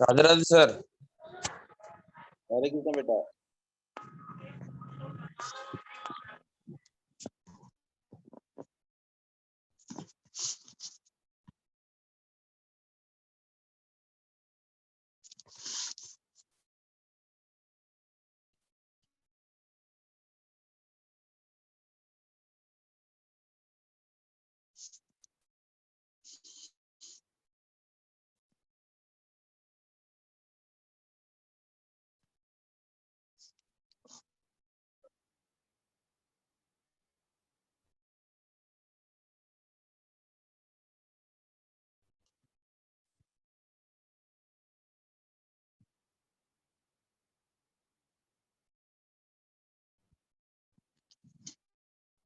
Radhe Radhe sir. हरे कृष्ण बेटा।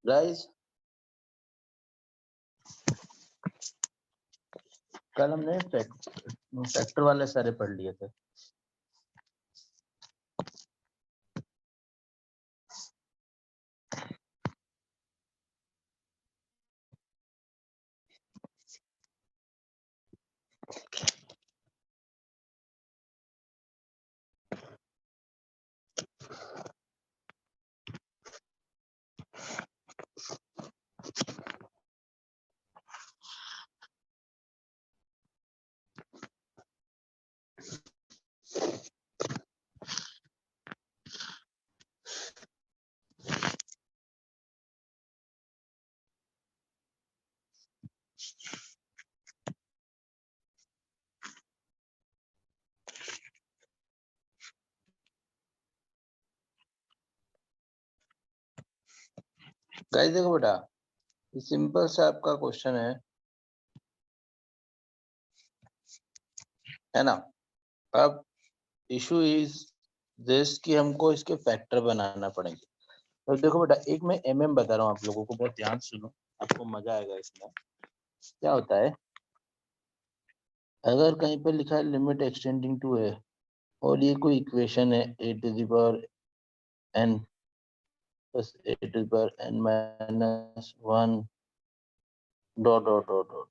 Guys, कल हमने फैक्टर वाले सारे पढ़ लिए थे। गाइस देखो बेटा, ये सिंपल सा आपका क्वेश्चन है ना। अब इशू इज दिस कि हमको इसके फैक्टर बनाना पड़ेंगे। तो देखो बेटा, एक मैं बता रहा हूँ आप लोगों को, बहुत ध्यान सुनो, आपको मजा आएगा इसमें। क्या होता है, अगर कहीं पे लिखा है लिमिट एक्सटेंडिंग टू ए और ये कोई इक्वेशन है A to the power n plus A to the power n minus 1 dot dot dot dot,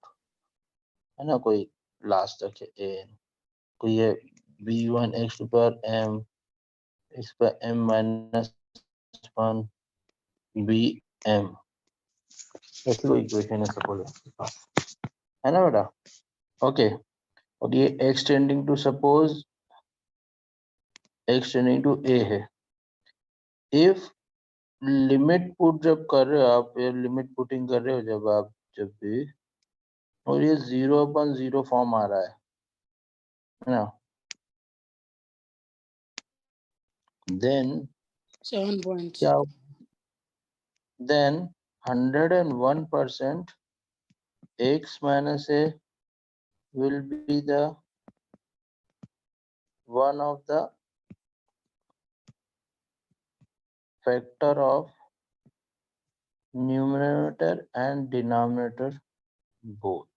है ना, कोई लास्ट तक है ए, कोई है b1 x to power m इस पर m माइनस 1 bm, ऐसी कोई इक्वेशन है सपोज, है ना बेटा। ओके, और ये extending to suppose extending to A है। इफ लिमिट पुट जब कर रहे हो आप, ये लिमिट पुटिंग कर रहे हो जब भी, और ये 0/0 फॉर्म आ रहा है ना, देन 7 points. क्या, then 101% x minus a will be the one of the factor of numerator and denominator both.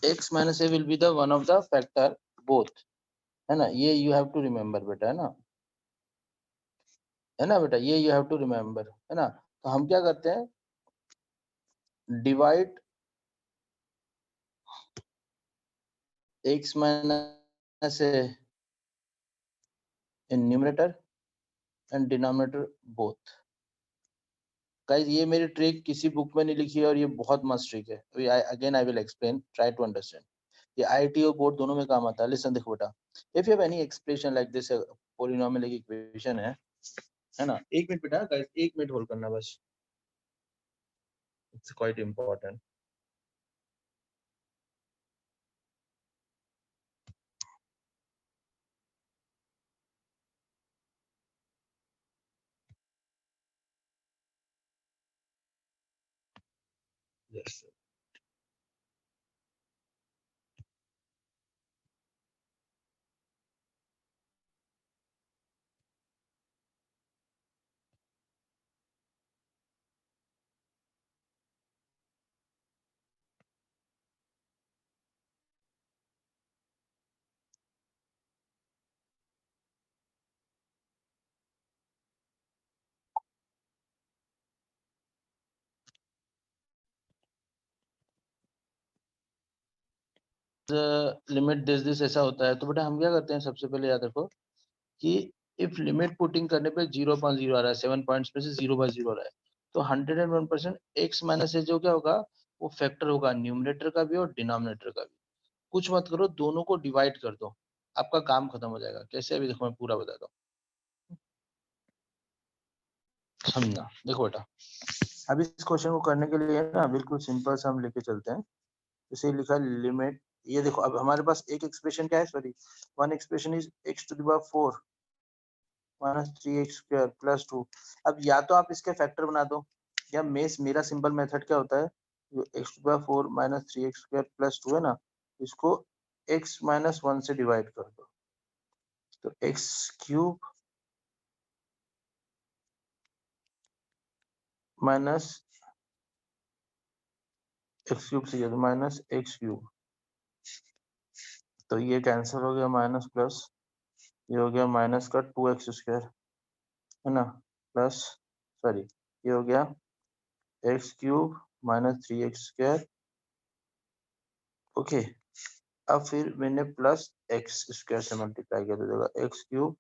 X minus a will be the one of the factor both, है ना, ये you have to remember बेटा, है ना बेटा, ये you have to remember, है ना। तो हम क्या करते हैं, divide x minus a in numerator and denominator both। Guys, ये मेरी ट्रिक किसी बुक में नहीं लिखी है और ये बहुत मस्त ट्रिक है। Again I will explain, try to understand. ये आईटी और बोर्ड दोनों में काम आता है। लिसन, देखो बेटा, if you have any expression like this, polynomial equation है ना। एक मिनट बेटा, गाइस एक मिनट होल्ड करना बस, it's quite important. Yes. Limit this ऐसा होता है, तो बेटा हम क्या करते हैं, सबसे पहले याद रखो कि इफ लिमिट पुटिंग करने पे 0.0 आ रहा है, 7 पॉइंट्स में से 0/0 आ रहा है, तो 101% x माइनस जो क्या होगा वो फैक्टर होगा, न्यूमरेटर का भी और डिनोमिनेटर का भी। कुछ मत करो, दोनों को डिवाइड कर दो, आपका काम खत्म हो जाएगा। कैसे, अभी देखो मैं पूरा बताता हूँ, समझना। देखो बेटा, अब इस क्वेश्चन को करने के लिए ना बिल्कुल सिंपल सा हम लेके चलते हैं। इसे लिखा लिमिट, ये देखो अब हमारे पास एक एक्सप्रेशन क्या है, sorry one expression is x⁴ minus 3x² plus 2। अब या तो आप इसके फैक्टर बना दो, या मेरा सिंपल मेथड क्या होता है, जो x⁴ माइनस 3x² प्लस 2 है ना, इसको x माइनस 1 से डिवाइड कर दो, तो x³ माइनस x³ से माइनस x³, तो ये कैंसिल हो गया, माइनस प्लस ये हो गया माइनस का 2x² है ना, प्लस सॉरी ये हो गया x³ माइनस 3x²। ओके, अब फिर मैंने प्लस x² से मल्टीप्लाई किया, तो देगा x³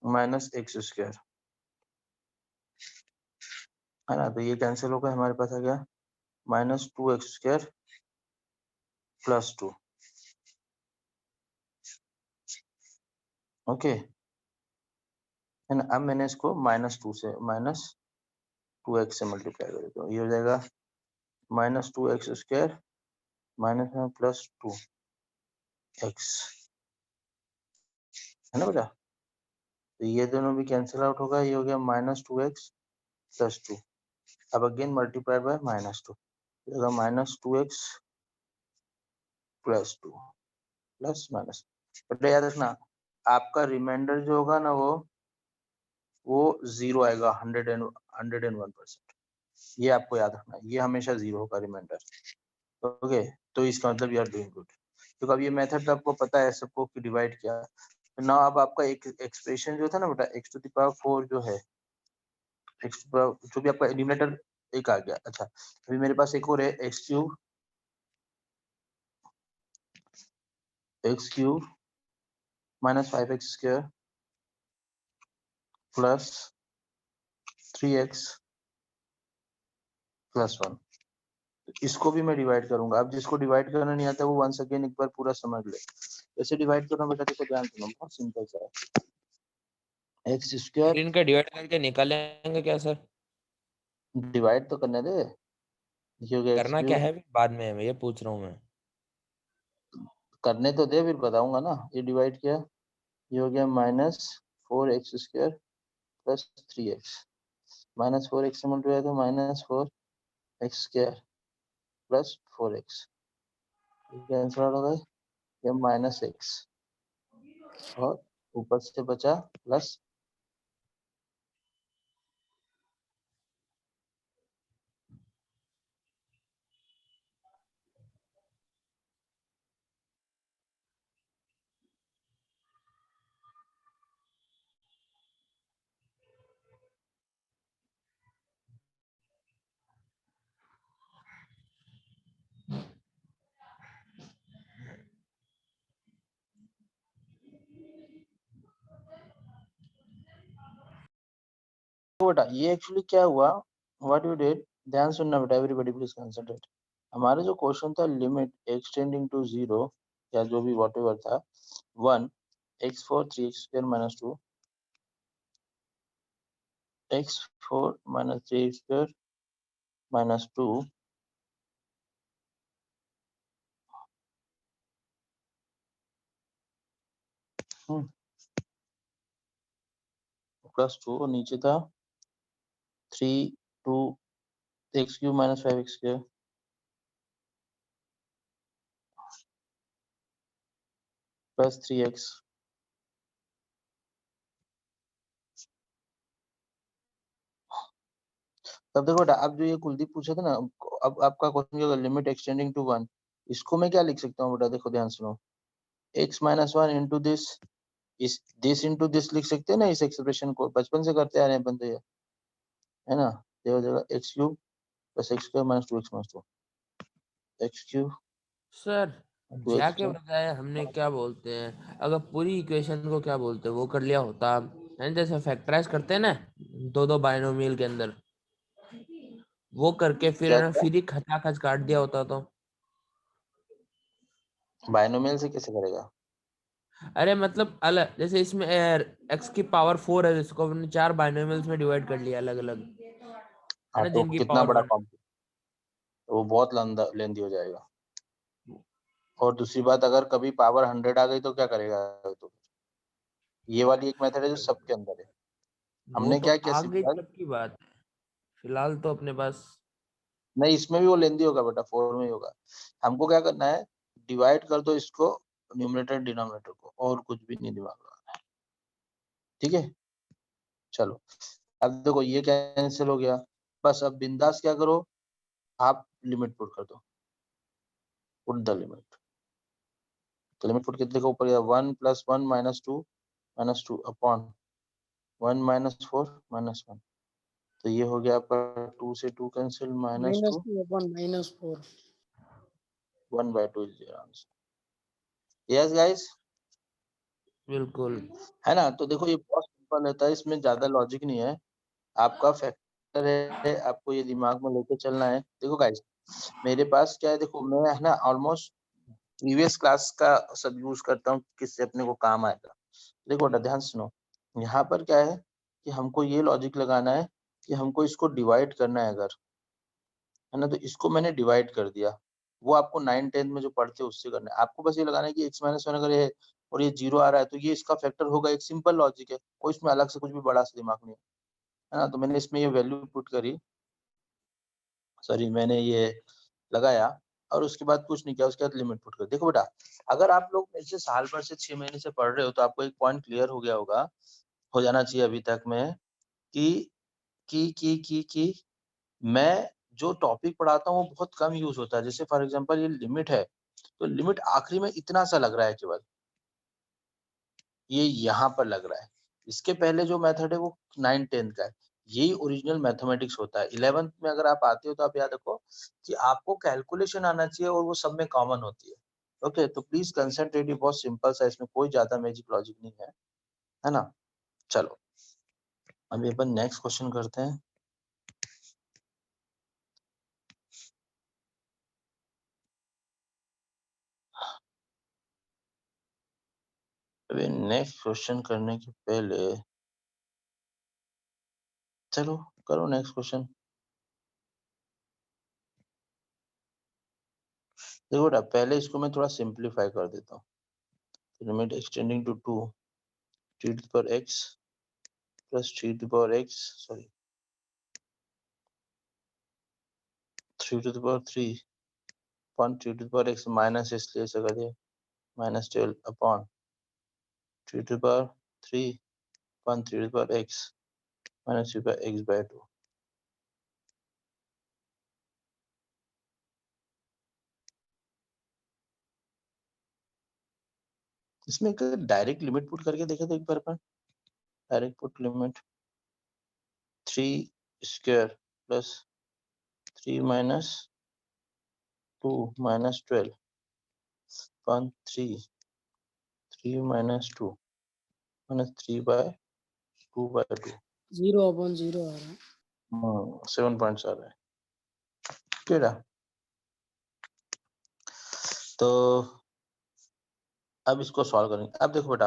माइनस x², है ना, तो ये कैंसिल होगा, हमारे पास आ गया माइनस 2x² प्लस 2। ओके, है ना, अब मैंने इसको माइनस 2x से मल्टीप्लाई कर देता हूँ, ये हो जाएगा माइनस 2x² माइनस में प्लस 2x, है ना बेटा, तो ये दोनों भी कैंसिल आउट होगा, ये हो गया माइनस 2x प्लस 2। अब again multiply by minus 2, minus 2x plus 2 plus minus. बेटा याद रखना, आपका रिमाइंडर जो होगा ना वो 0 आएगा, 101%। ये आपको याद रखना, ये हमेशा 0 होगा रिमाइंडर। ओके, तो इसका मतलब यू आर डूइंग गुड, क्योंकि अब ये मेथड आपको पता है सबको कि डिवाइड किया। तो ना अब आपका एक एक्सप्रेशन जो था ना बेटा, x⁴ जो है, जो भी आपका डिनोमिनेटर एक आ गया। अच्छा, अभी मेरे पास एक और है, x³ minus 5x² plus 3x plus 1। इसको भी मैं डिवाइड करूंगा। अब जिसको डिवाइड करना नहीं आता वो वंस अगेन एक बार पूरा समझ ले। कैसे डिवाइड करना बेटा, देखो ध्यान सुनो, बहुत सिंपल सा है। x², इनका डिवाइड करके निकालेंगे क्या सर? डिवाइड तो करने दे, ये हो गया करना क्या x³ है बाद में, मैं ये पूछ रहा हूँ मैं। करने तो दे, फिर बताऊंगा ना। ये डिवाइड किया, ये हो गया minus 4x² plus 3x, minus 4x से मल्टीप्लाई तो माइनस 4x² प्लस 4x, ये आंसर होगा ये माइनस x, और ऊपर से बचा प्लस। तो बेटा ये एक्चुअली क्या हुआ, व्हाट यू डिड, ध्यान सुनना बेटा, एवरीबॉडी प्लीज कंसंट्रेट। हमारा जो क्वेश्चन था, लिमिट एक्सटेंडिंग टू 0, या जो भी व्हाटएवर था, 1 x⁴ 3x² minus 2 x⁴ minus 3x² minus 2 plus 2, नीचे था 3 2 x³ minus 5x²। Plus 3x। तब देखो बेटा, अब जो ये कुलदीप पूछा था ना, अब आपका क्वेश्चन क्या होगा, लिमिट एक्सटेंडिंग टू 1। इसको मैं क्या लिख सकता हूँ बेटा, देखो ध्यान सुनो, x माइनस 1 इंटू दिस, इस दिस इंटू दिस लिख सकते हैं ना, इस एक्सप्रेशन को बचपन से करते आ रहे हैं बंदे, है ना। देखो देखो, x cube plus x square minus 2x minus 2, x cube sir 2x जाके बजाय हमने क्या बोलते हैं, अगर पूरी इक्वेशन को क्या बोलते हैं वो कर लिया होता है, जैसे फैक्टराइज करते हैं ना दो दो बाइनोमियल के अंदर, वो करके क्या फिर क्या फिर ही खचाखच काट दिया होता तो। बाइनोमियल से कैसे करेगा? अरे मतलब अलग, जैसे इसमें एक्स की पावर 4 है, जिसको हमने 4 बाइनोमियल्स में डिवाइड कर लिया अलग अलग, है हाँ ना, तो जिनकी कितना पावर बड़ा 1। कॉम्प्लेक्स, वो बहुत लंबा लेंदी हो जाएगा। और दूसरी बात, अगर कभी पावर 100 आ गई तो क्या करेगा? तो ये वाली एक मेथड है जो सबके अंदर है। वो हमने तो क्या किया आगे सिंपल, तक की बात है, फिलहाल तो अपने पास। नहीं इसमें भी वो लेंदी होगा बेटा, 4 में ही होगा। हमको क्या करना है, डिवाइड कर दो इसको, न्यूमरेटर डिनोमिनेटर को, और कुछ भी नहीं दिमाग लगाना है, ठीक है। चलो, अब देखो ये कैंसिल हो गया, बस अब बिंदास क्या करो, आप लिमिट पुट कर दो, पुट द लिमिट। तो लिमिट पुट कितने का ऊपर गया, 1 plus 1 minus two upon 1 minus 4 minus 1। तो ये हो गया आपका 2 से 2 cancel, minus minus 2, 2 upon -4। 1/2 is your answer. Yes guys, बिल्कुल। है ना। तो देखो ये बहुत सिंपल रहता है, इसमें ज्यादा लॉजिक नहीं है। आपका फैक्टर है, आपको ये दिमाग में लेके चलना है। देखो गाइस, मेरे पास क्या है, देखो मैं है ना ऑलमोस्ट प्रीवियस क्लास का सब यूज करता हूँ, किससे अपने को काम आएगा। देखो बेटा ध्यान सुनो, यहाँ पर क्या है कि हमको ये लॉजिक लगाना है कि हमको इसको डिवाइड करना है अगर, है ना। तो इसको मैंने डिवाइड कर दिया, वो आपको 9 10 में जो पढ़ते हैं उससे करना है। आपको बस ये लगाना है कि x माइनस 1 अगर ये है और ये 0 आ रहा है तो ये इसका फैक्टर होगा। एक सिंपल लॉजिक है, कोई इसमें अलग से कुछ भी बड़ा सा दिमाग नहीं है ना। तो मैंने इसमें ये वैल्यू पुट करी, सॉरी मैंने ये लगाया, और उसके बाद कुछ नहीं किया, उसके बाद लिमिट पुट कर। देखो बेटा, अगर आप लोग मेरे से साल भर से 6 महीने से पढ़ रहे हो तो आपको एक पॉइंट क्लियर हो गया होगा, हो जाना चाहिए अभी तक में, कि कि मैं जो टॉपिक पढ़ाता हूँ वो बहुत कम यूज होता है। जैसे फॉर एग्जांपल ये लिमिट है, तो लिमिट आखिरी में इतना सा लग रहा है केवल, ये यहाँ पर लग रहा है। इसके पहले जो मेथड है वो 9 10 का है, यही ओरिजिनल मैथमेटिक्स होता है। 11th में अगर आप आते हो तो आप याद रखो कि आपको कैलकुलेशन आना चाहिए, और वो सब में कॉमन होती है। ओके, तो प्लीज कंसंट्रेट, ये बहुत सिंपल सा, इसमें कोई ज्यादा मैजिक लॉजिक नहीं है ना। चलो, अभी अपन नेक्स्ट क्वेश्चन करते हैं। अभी नेक्स्ट क्वेश्चन करने के पहले, चलो करो नेक्स्ट क्वेश्चन। देखो बेटा, पहले इसको मैं थोड़ा सिंप्लीफाई कर देता हूँ। Limit extending to 2 t to the power x plus t to the power x, sorry 3 to the power 3 upon t to the power x minus, इसलिए ऐसा कर दिया, minus 12 upon 3 to the power 3 upon 3 to the power x minus 3 by x by 2। इसमें direct limit put करके देखा था एक बार अपन, direct put limit 3 square plus 3 minus 2 minus 12 upon 3 minus 2 minus 3 by 2 by 2, 0 upon 0 आ रहा है। 7 पॉइंट्स आ रहा है, ठीक है। तो अब इसको सॉल्व करेंगे। अब देखो बेटा,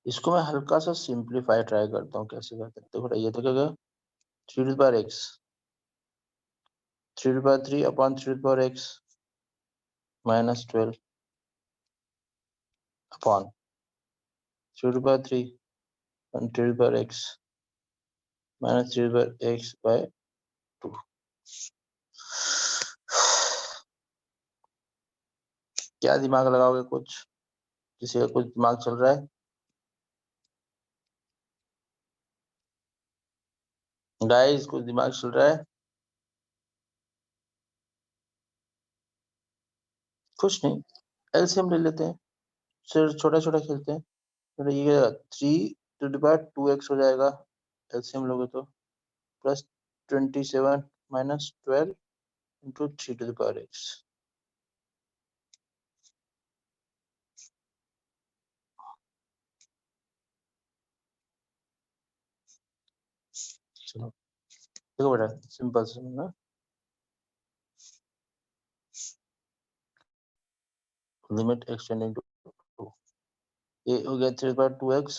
इसको मैं हल्का सा सिंप्लीफाई ट्राई करता हूँ, कैसे करते हैं। देखो बेटा, ये तो क्या गया, 3 to the power x 3 to the power 3 upon 3 to the power x minus 12 upon 3 to the power 3 and 3 to the power x minus 3 to the power x by 2। क्या दिमाग लगाओगे? कुछ किसी का कुछ दिमाग चल रहा है? गाइस कुछ दिमाग चल रहा है? कुछ नहीं, एलसीएम ले लेते हैं, सिर्फ छोटा छोटा खेलते हैं। तो ये 3 to the power 2x हो जाएगा एलसीएम लोगे तो, plus 27 minus 12 into 3 to the power x। चलो देखो बेटा, सिंपल से ना, लिमिट एक्सटेंडिंग टू 2, ये हो गया 3/2x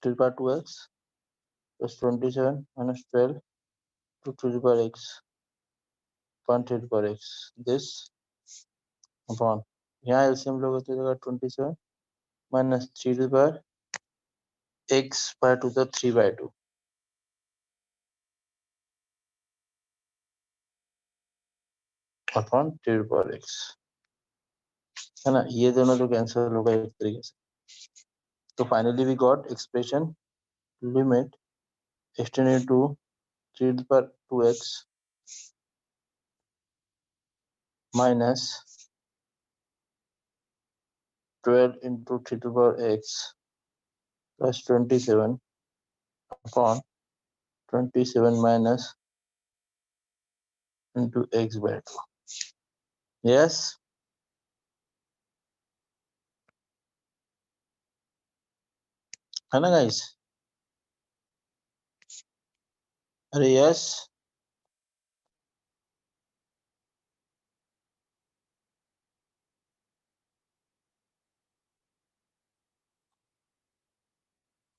3/2x plus 27 minus 12 to 3/x upon 3/x, this upon, यहाँ एलसीएम लोगे तो जाएगा 27 minus 3/x by 2 the 3/2 upon 3/x, है ना? ये दोनों तो कैंसिल होगा एक तरीके से। तो finally we got expression limit extended to 3/2x minus 12 into 3/x plus 27 upon 27 minus into x by 2. Yes, है ना गाइस? अरे यस,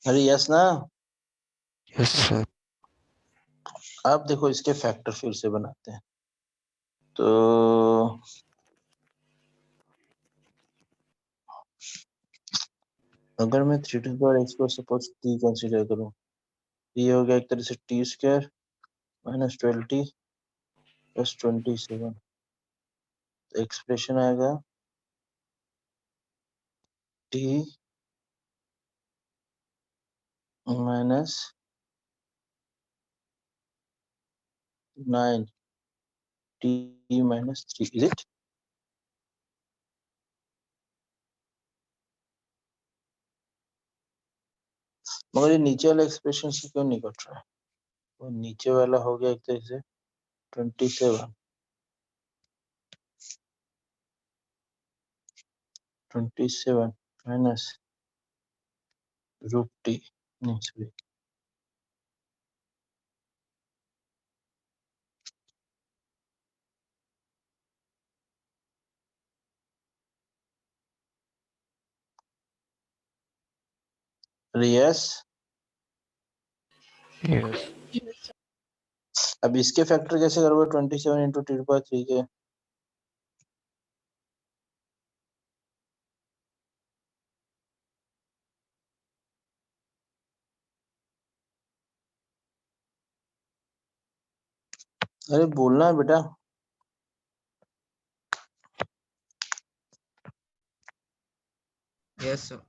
अरे यस ना। Yes sir. अब देखो इसके फैक्टर फिर से बनाते हैं। तो अगर मैं 3/x को सपोज t कंसीडर करूं, ये हो गया एक तरह से t² minus 12t plus 27, expression आएगा t minus 9 t minus 3, is it? मगर ये नीचे वाला एक्सप्रेशन से क्यों नहीं कट रहा है? वो नीचे वाला हो गया एक तरह से 27 माइनस रूट टी, नहीं सॉरी, यस। यस अब इसके फैक्टर कैसे करोगे 27 इंटू 3 के? अरे बोलना है बेटा। Yes sir.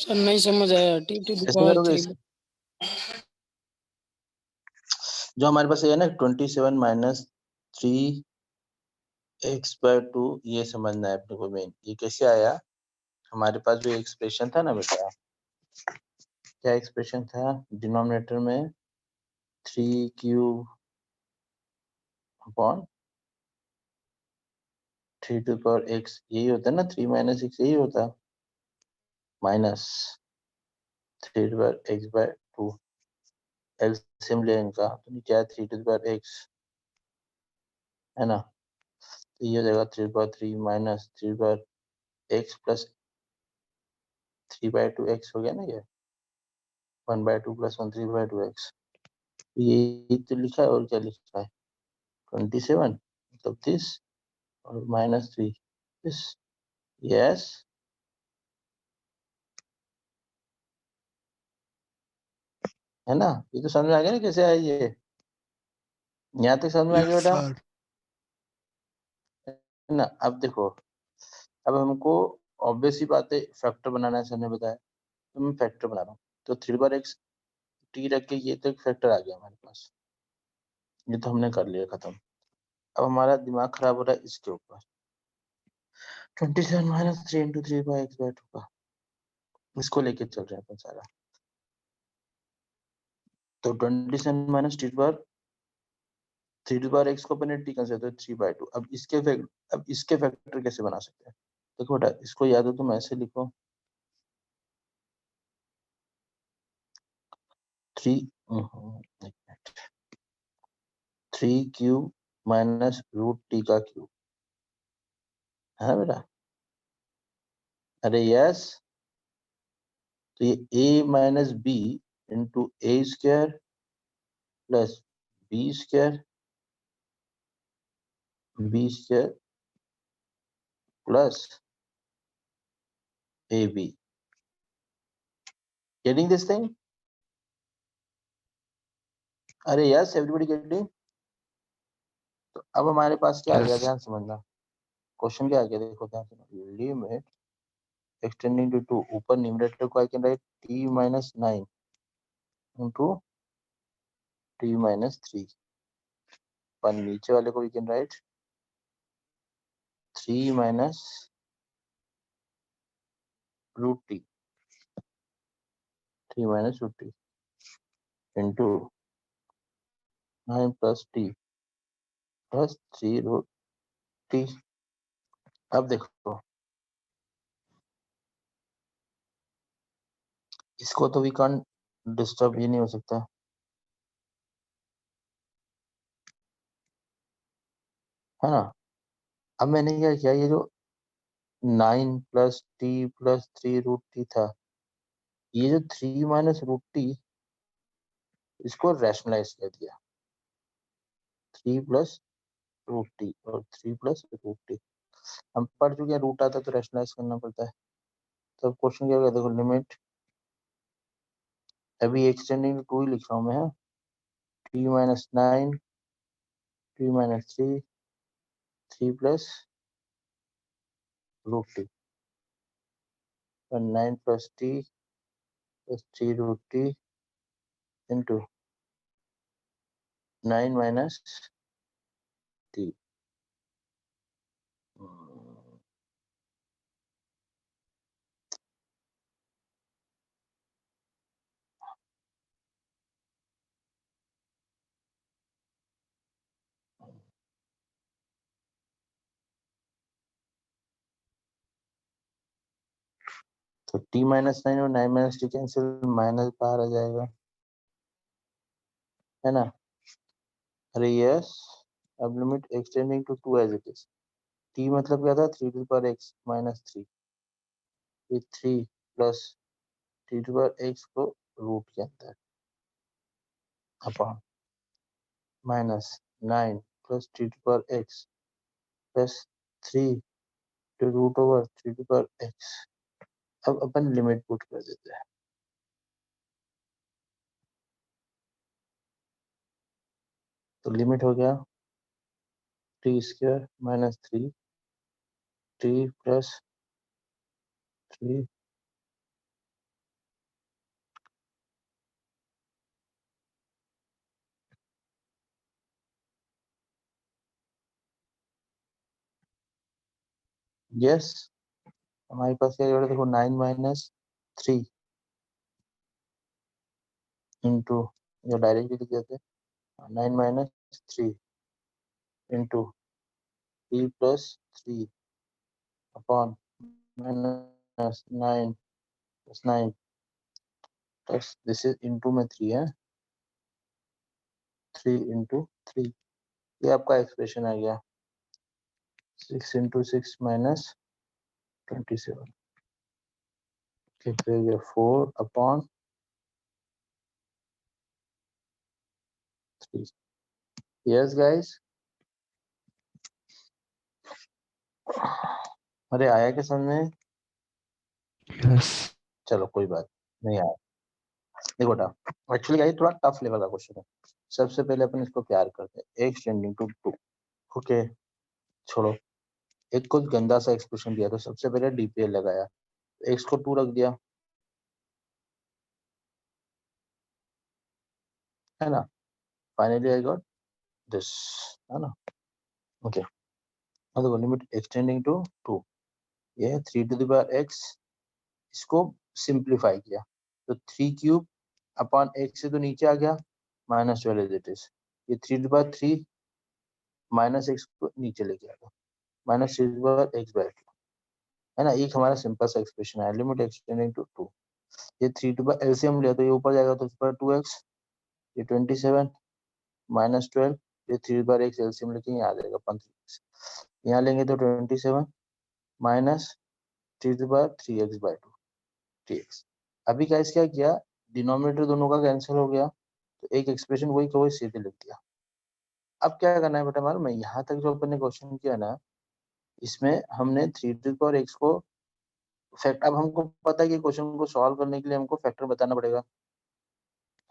सर नहीं समझ आया, टी टू द कैसे पावर करोगे 3। इसे? जो हमारे पास है ना 27 माइनस 3x/2, ये समझना है अपने को मेन। ये कैसे आया? हमारे पास जो एक्सप्रेशन था ना बेटा, क्या एक्सप्रेशन था? डिनोमिनेटर में 3³ upon 3 to the power x, यही होता है ना, 3 माइनस x यही होता है, माइनस 3/x/2, एलसीएम ले इनका तो नीचे आया 3 to the power x, है ना? तो ये हो जाएगा 3/3 माइनस 3/x प्लस 3/2x हो गया ना, ये 1/2 प्लस 1 3/2x। ये तो लिखा है, और क्या लिखा है? 27 मतलब 30 और माइनस 3 दिस। यस, है ना? ये तो समझ में आ गया ना कैसे आया ये? यहाँ तक समझ में आ यस गया बेटा? सर। है ना। अब देखो, अब हमको ऑब्वियस ही बात है फैक्टर बनाना है, सर ने बताया, तो मैं फैक्टर बना रहा हूँ। तो 3/x t रख के ये तो एक फैक्टर आ गया हमारे पास, ये तो हमने कर लिया खत्म। अब हमारा दिमाग खराब हो रहा है इसके ऊपर, 27 - 3 × 3/x होगा, इसको लेके चल रहे हैं अपन सारा। तो 27 - t 3/x को अपन ने t कंसीडर 3/2। अब इसके फैक्टर कैसे बना सकते हैं? देखो बेटा, इसको याद हो तुम ऐसे लिखो, 3 क्यूब माइनस √t का क्यूब, है ना बेटा? अरे यस, तो ये a minus b into a square plus B square plus ab, getting this thing? अरे यस, एवरीबॉडी गेटिंग? तो अब हमारे पास क्या आ गया, Yes. ध्यान समझना, क्वेश्चन क्या आ गया, देखो ध्यान से, लिमिट एक्सटेंडिंग टू 2, ऊपर न्यूमरेटर को I can write t minus 9 into t minus 3, पर नीचे वाले को we can write 3 minus √t, 3 minus √t into 9 plus t plus 3 √t। अब देखो, इसको तो वी कांट डिस्टर्ब, ये नहीं हो सकता, है ना। अब मैंने क्या किया, ये जो 9 प्लस t प्लस 3 √t था, ये जो 3 माइनस √t, इसको रैशनलाइज कर दिया, 3 प्लस √t और 3 प्लस √t। हम पढ़ चुके हैं, रूट आता है तो रैशनलाइज करना पड़ता है। तो क्वेश्चन क्या होगा, देखो, लिमिट अभी एक्सटेंडिंग टू 2 ही लिख रहा हूँ मैं, t minus 9 t minus 3 plus √t, 9 plus t plus 3 √t into 9 minus t। तो t माइनस 9 और 9 माइनस t कैंसिल, माइनस बाहर आ जाएगा, है ना। अरे यस, अब limit extending to 2 as it is, t मतलब क्या था, 3 माइनस 3, ये 3 प्लस 3 को रूट के अंदर upon minus 9 plus 3 plus 3 to √3 अब अपन लिमिट पुट कर देते हैं, तो लिमिट हो गया t² minus 3 t plus 3 yes. हमारे पास क्या है, देखो 9 माइनस 3 इंटू, या डायरेक्ट भी लिख देते हैं, 9 minus 3 into t plus 3 upon minus 9 plus 9 plus this is into में 3 है, 3 इंटू 3, ये आपका एक्सप्रेशन आ गया, 6 इंटू 6 माइनस 27, फिर ये 4 अपॉन 3। यस गाइस, अरे आया क्या समझ में? Yes. चलो कोई बात नहीं आया। देखो बेटा, एक्चुअली गाइस थोड़ा टफ लेवल का क्वेश्चन है। सबसे पहले अपन इसको प्यार करते हैं, एक्सटेंडिंग टू 2, ओके छोड़ो, एक कुछ गंदा सा एक्सप्रेशन दिया, तो सबसे पहले डीपीएल लगाया, एक्स को 2 रख दिया, है ना। फाइनली आई गॉट दिस, है ना। ओके, अब लिमिट एक्सटेंडिंग टू 2, ये 3 टू द पावर x, इसको सिंप्लीफाई किया तो 3 क्यूब अपॉन x से तो नीचे आ गया, -12 एज इट इज, ये 3 to the power 3 minus x को नीचे लेके आ गया, -3 to the power x by 2, है ना। एक हमारा सिंपल सा एक्सप्रेशन है, लिमिट एक्सटेंडिंग टू 2, ये 3 टू पावर एलसीएम लिया तो ये ऊपर जाएगा तो ऊपर 2x, ये 27 -12, ये 3 बार x एलसीएम लेके यहाँ आ जाएगा 15x, यहाँ लेंगे तो 27 माइनस 3 बार 3x बाय 2, 3x। अभी गाइस क्या किया, डिनोमिनेटर दोनों का कैंसिल हो गया, तो एक एक्सप्रेशन वही का वही सीधे लिख दिया। अब क्या करना है बेटा मालूम, मैं यहाँ तक जो अपन ने क्वेश्चन किया ना, इसमें हमने 3 x को फैक्ट, अब हमको पता है कि क्वेश्चन को सॉल्व करने के लिए हमको फैक्टर बताना पड़ेगा,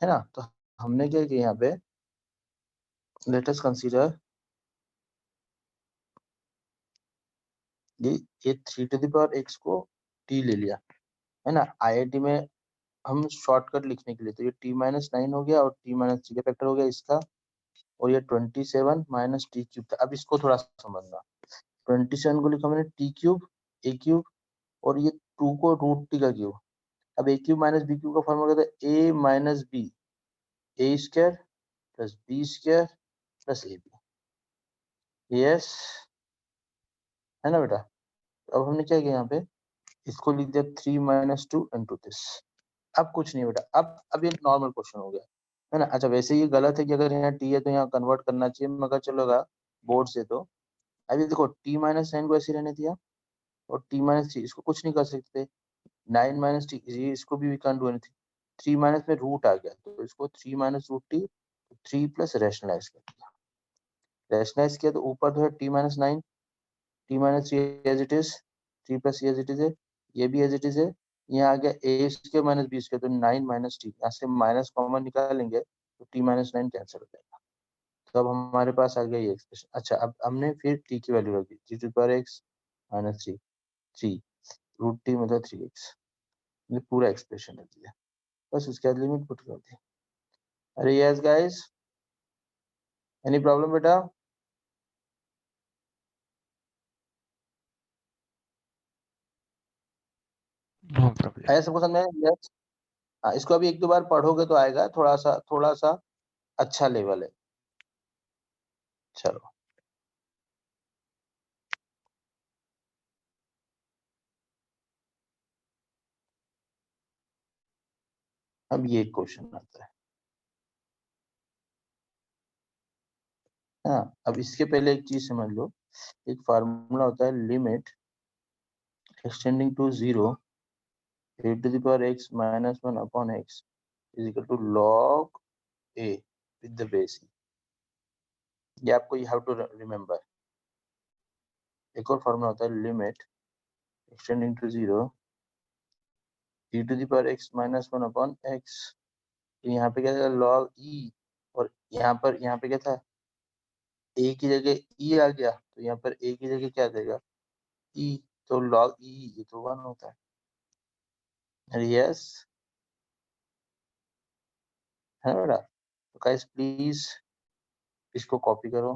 है ना। तो हमने क्या किया यहाँ पे, लेट अस कंसीडर ये 3 टू द पावर x को t ले लिया, है ना। आईआईटी में हम शॉर्टकट लिखने के लिए, तो ये t-9 हो गया और t-3 का फैक्टर हो गया इसका, और ये 27 माइनस टी क्यूब था। अब इसको थोड़ा समझना, 27 को लिखा मैंने टी क्यूब, ए क्यूब, और ये 2 को रूट टी का क्यूब। अब A cube minus B cube का फॉर्मूला क्या था, A minus B, A square plus B square plus A B, yes, है ना बेटा। अब हमने क्या किया यहाँ पे, इसको लिख दिया 3 माइनस 2 इंटू दिस। अब कुछ नहीं बेटा, अब ये नॉर्मल क्वेश्चन हो गया, है ना। अच्छा वैसे ये गलत है कि अगर यहाँ टी है तो यहाँ कन्वर्ट करना चाहिए, मगर चलेगा बोर्ड से। तो अभी देखो t-9 को ऐसे रहने दिया, और t-3 इसको कुछ नहीं कर सकते, 9 माइनस टी, इसको भी we can do anything, 3 minus में रूट आ गया तो इसको 3 minus root t, 3 plus rationalise कर दिया, रैशनलाइज किया तो ऊपर जो है t-9, t-3 as it is, 3 plus as it is है, ये भी एज इट इज है, यहाँ आ गया ए स्क्वायर माइनस बी स्क्वायर, तो 9 माइनस टी, यहाँ से माइनस कॉमन निकालेंगे तो t-9 कैंसिल हो जाएगा, तो अब हमारे पास आ गया ये एक्सप्रेशन। अच्छा अब हमने फिर t की वैल्यू रख दी, 3 to power x minus 3, 3 root t मतलब 3x, ये पूरा एक्सप्रेशन रख दिया, बस उसके बाद लिमिट पुट कर दी। अरे यस गाइस, एनी प्रॉब्लम बेटा? No problem. आया सबको समझ में? यस। हाँ, इसको अभी 1-2 बार पढ़ोगे तो आएगा, थोड़ा सा अच्छा लेवल है। चलो अब ये क्वेश्चन आता है, हाँ अब इसके पहले एक चीज समझ लो, एक फार्मूला होता है, limit extending to 0 a to the power x minus 1 upon x is equal to log a with the base e। ये आपको यू हैव टू रिमेम्बर। एक और फार्मूला होता है, limit extending to 0 e to the power x minus 1 upon x, तो यहाँ पे क्या था, log e, और यहाँ पे क्या था, a की जगह e आ गया, तो यहाँ पर a की जगह क्या देगा, e, तो log e, ये तो 1 होता है, यस, है ना बेटा। तो गाइस प्लीज इसको कॉपी करो,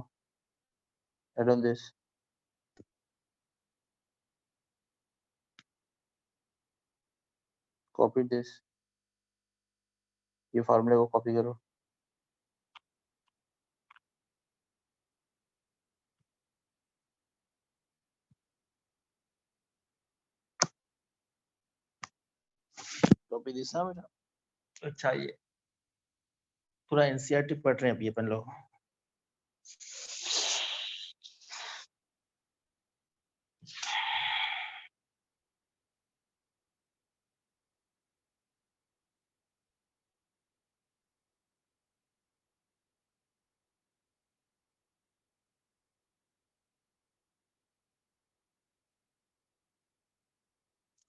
add on this, copy this, ये फार्मूले को कॉपी करो। कॉपी दिस ना बेटा। अच्छा ये पूरा एनसीईआरटी पढ़ रहे हैं अभी अपन लोग।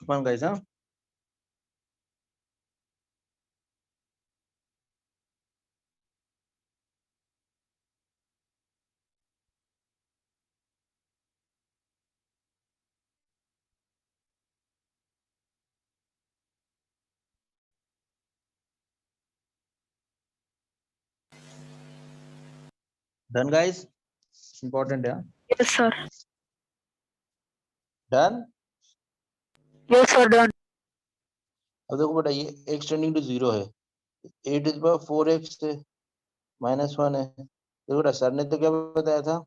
Come on guys, huh? Done guys, important है। Yes, sir. Done. Yes, sir. Done. अब देखो बेटा, ये x टेंडिंग टू 0 है, 8⁴x से -1 है। देखो बेटा, सर ने तो क्या बताया था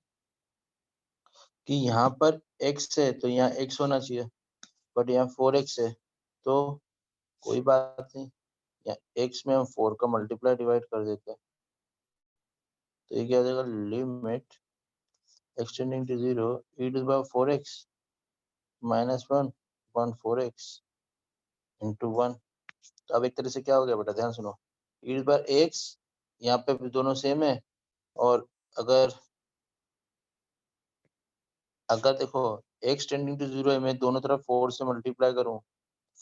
कि यहाँ पर x है तो यहाँ x होना चाहिए, बट यहाँ 4x है तो कोई बात नहीं, यहाँ x में हम 4 का मल्टीप्लाई डिवाइड कर देते हैं, तो ये क्या हो जाएगा, limit x tending to 0 e⁴x -1 4x into 1। तो अब एक तरह से क्या हो गया बेटा, ध्यान सुनो, e⁴x यहाँ पे भी दोनों सेम है, और अगर देखो x टेंडिंग टू 0 है, मैं दोनों तरफ 4 से मल्टीप्लाई करूं,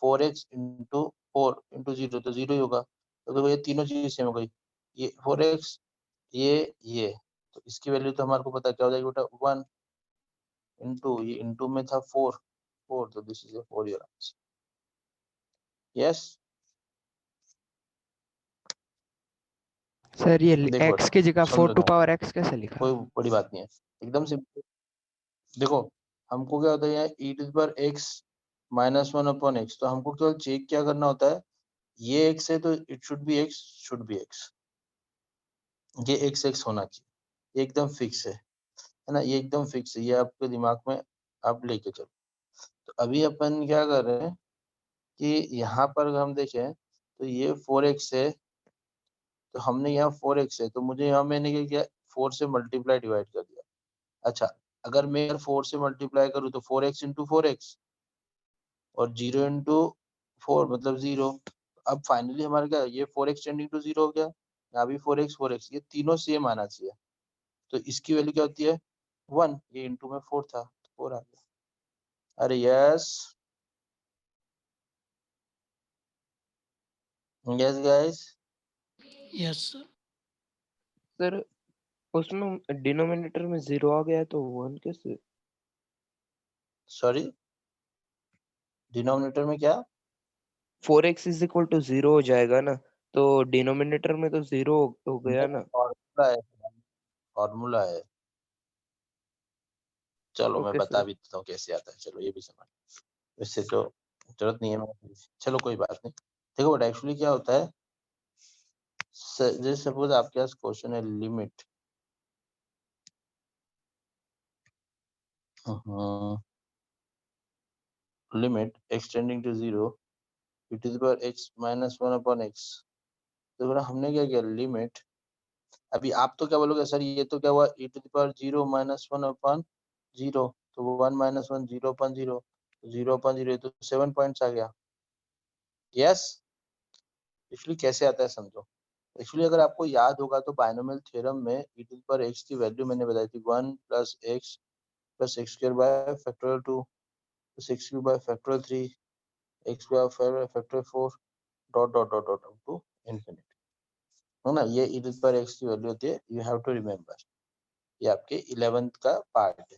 4x इंटू 4 इंटू 0 तो 0 ही होगा। तो देखो ये तीनों चीज सेम हो गई, ये 4x ये, तो इसकी वैल्यू तो हमारे को पता है क्या हो जाएगी बेटा, 1 इंटू ये इंटू में था 4 तो this is 4 your answer. Yes, sir ये देखो x की जगह 4 समझो टू पावर x कैसे लिखा? कोई बड़ी बात नहीं है, एकदम सिंपल। देखो हमको क्या होता है, यहाँ e⁴x -1/x, तो हमको केवल चेक क्या करना होता है, ये x है तो इट शुड बी x, ये x होना चाहिए, ये एकदम फिक्स है ना, ये एकदम फिक्स है, ये आपके दिमाग में आप लेके चलो। तो अभी अपन क्या कर रहे हैं कि यहाँ पर अगर हम देखें तो ये 4x है, तो हमने यहाँ 4x है, तो मुझे यहाँ मैंने क्या किया, 4 से मल्टीप्लाई डिवाइड कर दिया। अच्छा, अगर मैं 4 से मल्टीप्लाई करूँ तो 4x इंटू 4x और 0 इंटू 4 मतलब 0। अब फाइनली हमारा क्या, ये 4x टेंडिंग टू 0 हो गया, यहाँ भी 4x, ये तीनों सेम आना चाहिए, तो इसकी वैल्यू क्या होती है, 1, ये इंटू में 4 था तो 4 आ गया। अरे yes guys, yes sir. Sir उसमें डिनोमिनेटर में 0 आ गया तो 1 कैसे? सॉरी, डिनोमिनेटर में क्या, 4x इज इक्वल टू 0 हो जाएगा ना, तो डिनोमिनेटर में तो 0 हो गया ना। फॉर्मूला है, फॉर्मूला है। चलो मैं ओके बता सर। भी देता हूँ कैसे आता है, चलो ये भी समझ, वैसे तो जरूरत नहीं है, चलो कोई बात नहीं। देखो बट एक्चुअली क्या होता है, जैसे सपोज आपके पास क्वेश्चन है limit limit x tending to 0 e⁴x -1/x। तो बेटा हमने क्या किया, लिमिट, अभी आप तो क्या बोलोगे सर, ये तो क्या हुआ, e⁴0 -1/0, तो 1 -1 0/0, 0/0 तो 7 पॉइंट्स आ गया। यस, एक्चुअली कैसे आता है समझो, एक्चुअली अगर आपको याद होगा तो बाइनोमियल थ्योरम में e⁴x की वैल्यू मैंने बताई थी 1 + x + x² by factorial 2 + x³ by factorial 3 x by factorial 4 dot dot dot dot to infinity, है ना, ये e⁴x की वैल्यू होती है, यू हैव टू रिमेम्बर, ये आपके 11th का पार्ट है।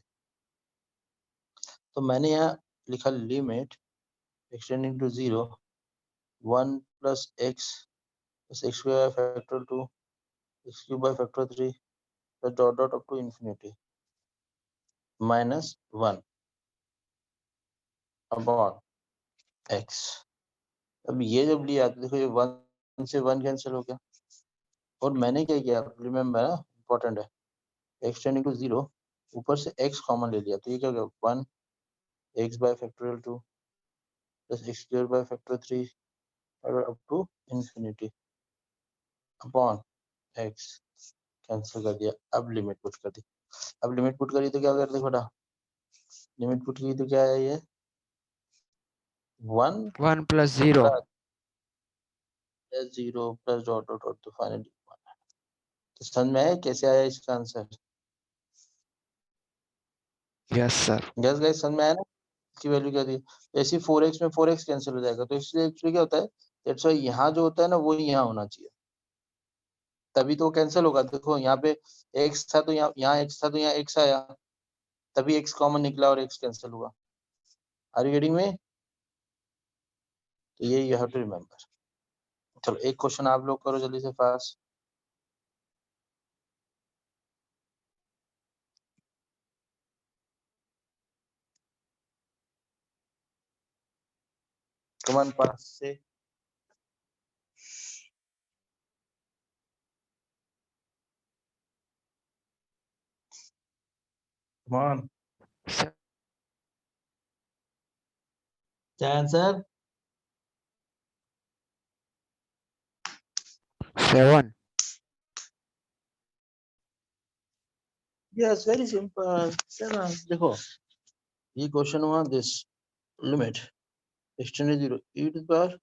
तो मैंने यहाँ लिखा limit x tending to 0 1 + x + x² by factorial 2 x³ by factorial 3 dot dot up to infinity -1 upon x। अब ये जब लिया तो देखो ये 1 से 1 कैंसिल हो गया, और मैंने क्या किया, रिमेम्बर ना, इंपॉर्टेंट है, x टेंडिंग टू 0 ऊपर से x कॉमन ले लिया, तो ये क्या हो गया, 1 x by factorial 2 + x² by factorial 3 और up to infinity upon x, cancel कर दिया। अब लिमिट पुट कर दी, अब लिमिट पुट करी तो क्या कर देखो बेटा, लिमिट पुट की तो क्या है, ये 1 1 + 0। + 0 + डॉट डॉट डॉट, तो फाइनली तो समझ में आया कैसे आया इसका answer. Yes sir. Yes guys, समझ में आया ना, इसकी वैल्यू क्या थी, ऐसे 4x में 4x कैंसिल हो जाएगा, तो इसलिए एक्चुअली क्या होता है, दैट्स व्हाई यहाँ जो होता है ना वो यहाँ होना चाहिए, तभी तो कैंसिल होगा। देखो यहाँ पे x था तो यहाँ x था तो यहाँ x आया, तभी x कॉमन निकला और x कैंसिल हुआ। आर यू गेटिंग में, तो ये यू हैव टू रिमेम्बर। चलो एक क्वेश्चन आप लोग करो जल्दी से फास्ट। कमान पास से कमान Se- क्या आंसर 7. यस वेरी सिंपल चलो देखो ये क्वेश्चन हुआ this limit extended 0 e to the power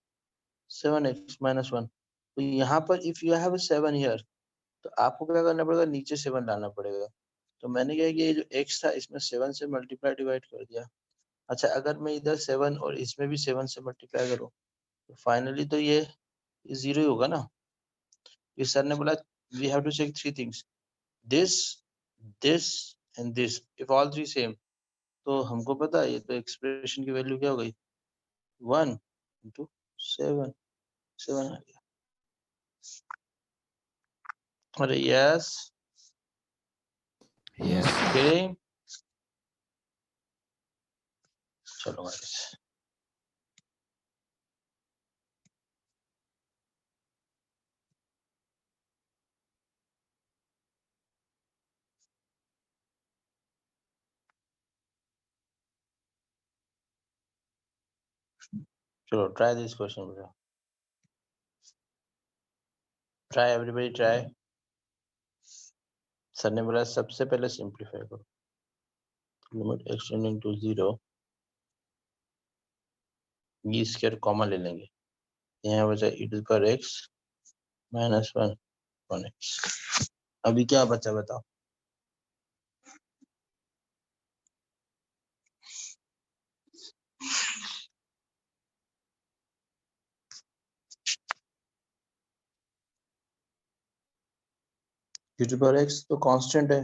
7x minus 1 तो यहाँ पर इफ यू हैव 7 हियर तो आपको क्या करना पड़ेगा नीचे 7 डालना पड़ेगा तो मैंने क्या किया ये जो x था इसमें 7 से मल्टीप्लाई डिवाइड कर दिया अच्छा अगर मैं इधर 7 और इसमें भी 7 से मल्टीप्लाई करूं तो फाइनली तो ये 0 ही होगा ना ये सर ने बोला we have to check 3 things this this and this if all 3 same तो हमको पता है ये तो एक्सप्रेशन की वैल्यू क्या हो गई 1 into 7 7 आ गया अरे यस Yes. किडिंग चलो गाइस चलो ट्राई दिस क्वेश्चन बेटा ट्राई एवरीबॉडी ट्राई सर ने बोला सबसे पहले सिंपलीफाई करो लिमिट एक्सटेंडिंग टू 0 ये स्क्वायर कॉमन ले लेंगे यहाँ बचा e to the power x minus 1 1x अभी क्या बचा बताओ e to the power x तो कांस्टेंट है